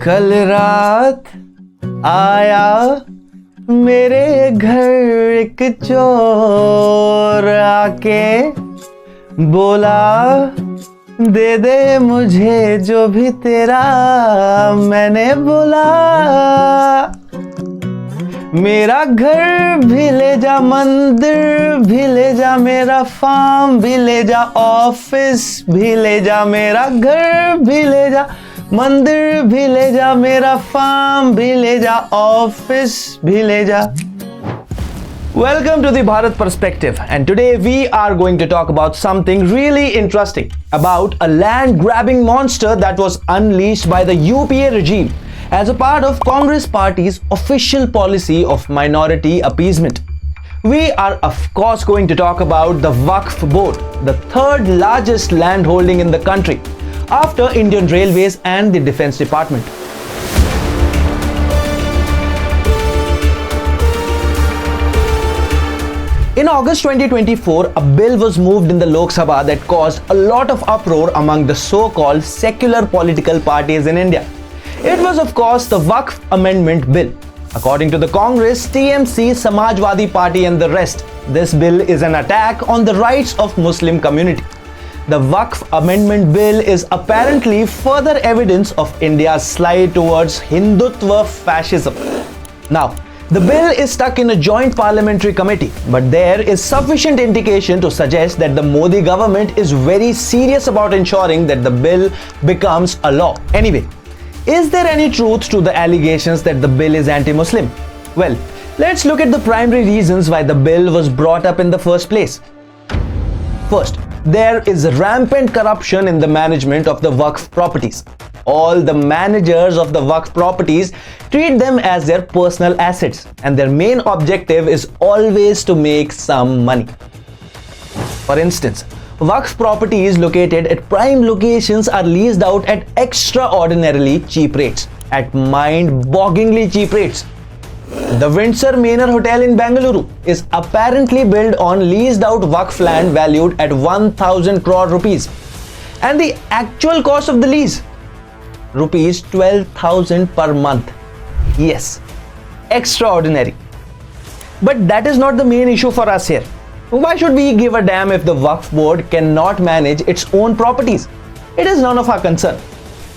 कल रात आया मेरे घर एक चोर आके बोला दे दे मुझे जो भी तेरा मैंने बोला मेरा घर भी ले जा मंदिर भी ले जा मेरा फार्म भी ले जा ऑफिस भी ले जा मेरा घर भी ले जा मंदिर भी ले जा मेरा फार्म भी ले जा ऑफिस भी ले जा. Welcome to the Bharat Perspective, and today we are going to talk about something really interesting about a land grabbing monster that was unleashed by the UPA regime as a part of Congress Party's official policy of minority appeasement. We are of course going to talk about the Waqf Board, the third largest land holding in the country after Indian Railways and the Defense Department. In August 2024, a bill was moved in the Lok Sabha that caused a lot of uproar among the so-called secular political parties in India. It was of course the Waqf Amendment Bill. According to the Congress, TMC, Samajwadi Party and the rest, this bill is an attack on the rights of Muslim community. The Waqf Amendment Bill is apparently further evidence of India's slide towards Hindutva fascism. Now, the bill is stuck in a joint parliamentary committee, but there is sufficient indication to suggest that the Modi government is very serious about ensuring that the bill becomes a law. Anyway, is there any truth to the allegations that the bill is anti-Muslim? Well, let's look at the primary reasons why the bill was brought up in the first place. First, there is rampant corruption in the management of the Waqf properties. All the managers of the Waqf properties treat them as their personal assets, and their main objective is always to make some money. For instance, Waqf properties located at prime locations are leased out at extraordinarily cheap rates, at mind-bogglingly cheap rates. The Windsor Manor Hotel in Bengaluru is apparently built on leased out Waqf land valued at 1,000 crore rupees, and the actual cost of the lease, rupees 12,000 per month. Yes, extraordinary. But that is not the main issue for us here. Why should we give a damn if the Waqf Board cannot manage its own properties? It is none of our concern.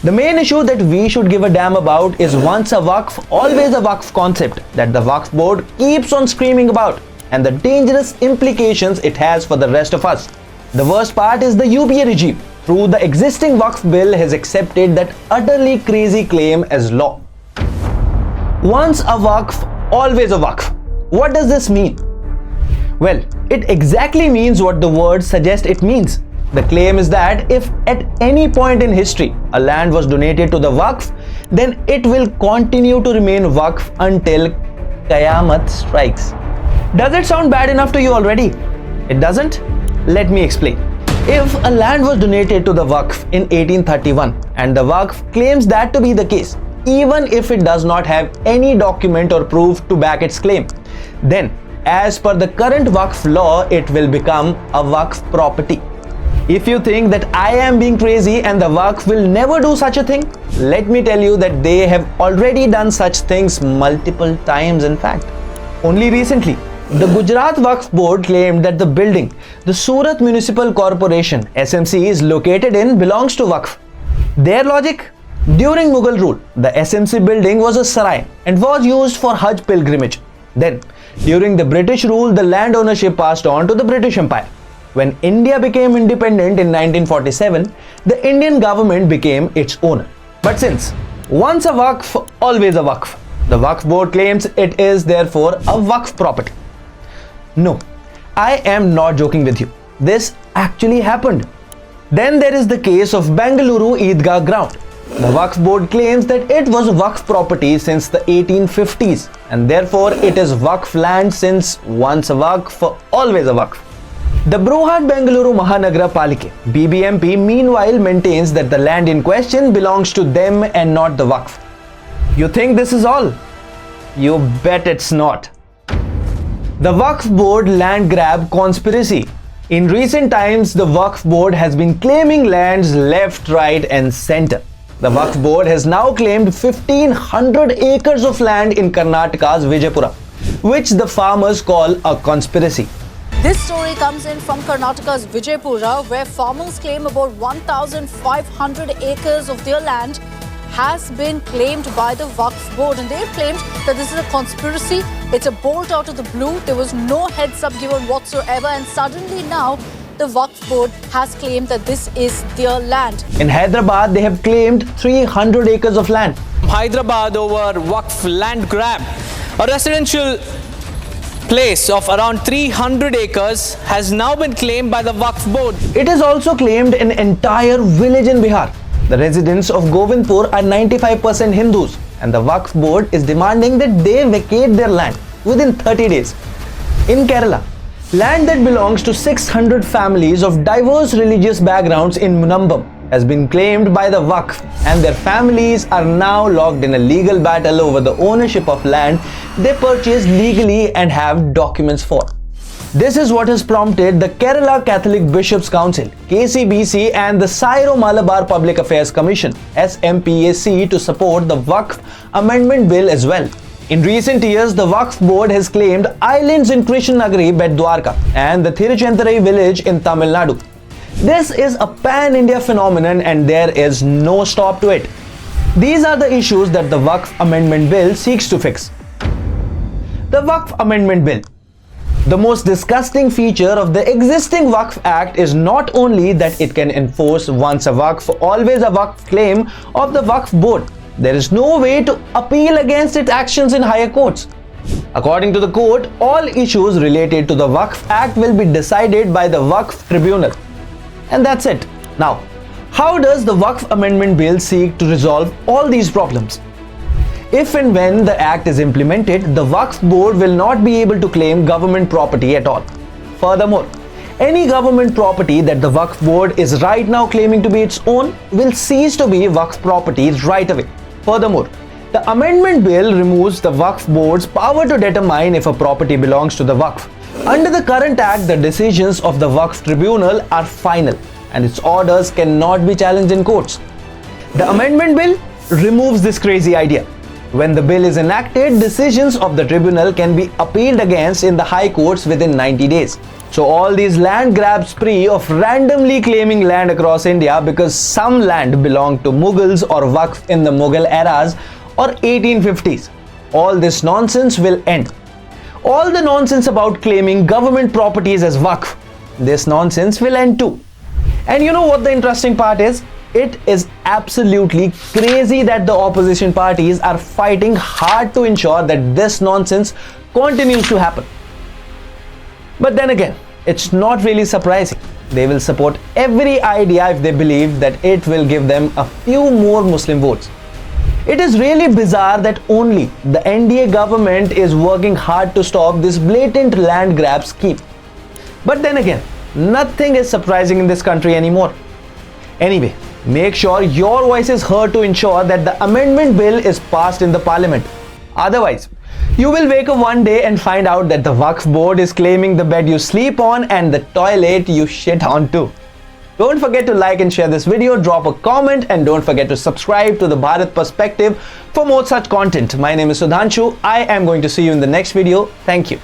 The main issue that we should give a damn about is once a Waqf, always a Waqf concept that the Waqf Board keeps on screaming about, and the dangerous implications it has for the rest of us. The worst part is the UPA regime, through the existing Waqf bill, has accepted that utterly crazy claim as law. Once a Waqf, always a Waqf. What does this mean? Well, it exactly means what the word suggests it means. The claim is that if at any point in history a land was donated to the Waqf, then it will continue to remain Waqf until Qayamat strikes. Does it sound bad enough to you already? It doesn't? Let me explain. If a land was donated to the Waqf in 1831 and the Waqf claims that to be the case, even if it does not have any document or proof to back its claim, then as per the current Waqf law, it will become a Waqf property. If you think that I am being crazy and the Waqf will never do such a thing, let me tell you that they have already done such things multiple times in fact. Only recently, the Gujarat Waqf Board claimed that the building the Surat Municipal Corporation SMC is located in belongs to Waqf. Their logic? During Mughal rule, the SMC building was a sarai and was used for Hajj pilgrimage. Then, during the British rule, the land ownership passed on to the British Empire. When India became independent in 1947, the Indian government became its owner. But since once a Waqf, always a Waqf, the Waqf Board claims it is therefore a Waqf property. No, I am not joking with you. This actually happened. Then there is the case of Bengaluru Eidgah ground. The Waqf Board claims that it was Waqf property since the 1850s and therefore it is Waqf land since once a Waqf, always a Waqf. The Bruhat Bengaluru Mahanagra Palike BBMP meanwhile maintains that the land in question belongs to them and not the Waqf. You think this is all? You bet it's not. The Waqf Board land grab conspiracy. In recent times, the Waqf Board has been claiming lands left, right and center. The Waqf Board has now claimed 1,500 acres of land in Karnataka's Vijaypura, which the farmers call a conspiracy. This story comes in from Karnataka's Vijaypura, where farmers claim about 1,500 acres of their land has been claimed by the Waqf Board, and they've claimed that this is a conspiracy. It's a bolt out of the blue. There was no heads up given whatsoever, and suddenly now the Waqf Board has claimed that this is their land. In Hyderabad, they have claimed 300 acres of land. Hyderabad over Waqf land grab. A residential place of around 300 acres has now been claimed by the Waqf Board. It is also claimed an entire village in Bihar. The residents of Govindpur are 95% Hindus, and the Waqf Board is demanding that they vacate their land within 30 days. In Kerala, land that belongs to 600 families of diverse religious backgrounds in Munambam has been claimed by the Waqf, and their families are now locked in a legal battle over the ownership of land they purchased legally and have documents for. This is what has prompted the Kerala Catholic Bishops' Council, KCBC, and the Syro-Malabar Public Affairs Commission, SMPAC, to support the Waqf Amendment Bill as well. In recent years, the Waqf Board has claimed islands in Krishnagiri, Bedwarka, and the Tiruchenturai village in Tamil Nadu. This is a pan-India phenomenon, and there is no stop to it. These are the issues that the Waqf Amendment Bill seeks to fix. The Waqf Amendment Bill. The most disgusting feature of the existing Waqf Act is not only that it can enforce once a Waqf, always a Waqf claim of the Waqf Board. There is no way to appeal against its actions in higher courts. According to the court, all issues related to the Waqf Act will be decided by the Waqf Tribunal. And that's it. Now, how does the Waqf Amendment Bill seek to resolve all these problems? If and when the Act is implemented, the Waqf Board will not be able to claim government property at all. Furthermore, any government property that the Waqf Board is right now claiming to be its own will cease to be Waqf property right away. Furthermore, the Amendment Bill removes the Waqf Board's power to determine if a property belongs to the Waqf. Under the current Act, the decisions of the Waqf Tribunal are final, and its orders cannot be challenged in courts. The Amendment Bill removes this crazy idea. When the bill is enacted, decisions of the tribunal can be appealed against in the high courts within 90 days. So all these land grab spree of randomly claiming land across India because some land belonged to Mughals or Waqf in the Mughal eras or 1850s, all this nonsense will end. All the nonsense about claiming government properties as Waqf, this nonsense will end too. And you know what the interesting part is? It is absolutely crazy that the opposition parties are fighting hard to ensure that this nonsense continues to happen. But then again, it's not really surprising. They will support every idea if they believe that it will give them a few more Muslim votes. It is really bizarre that only the NDA government is working hard to stop this blatant land grab scheme. But then again, nothing is surprising in this country anymore. Anyway, make sure your voice is heard to ensure that the amendment bill is passed in the parliament. Otherwise, you will wake up one day and find out that the Waqf Board is claiming the bed you sleep on and the toilet you shit on too. Don't forget to like and share this video, drop a comment, and don't forget to subscribe to the Bharat Perspective for more such content. My name is Sudhanshu. I am going to see you in the next video. Thank you.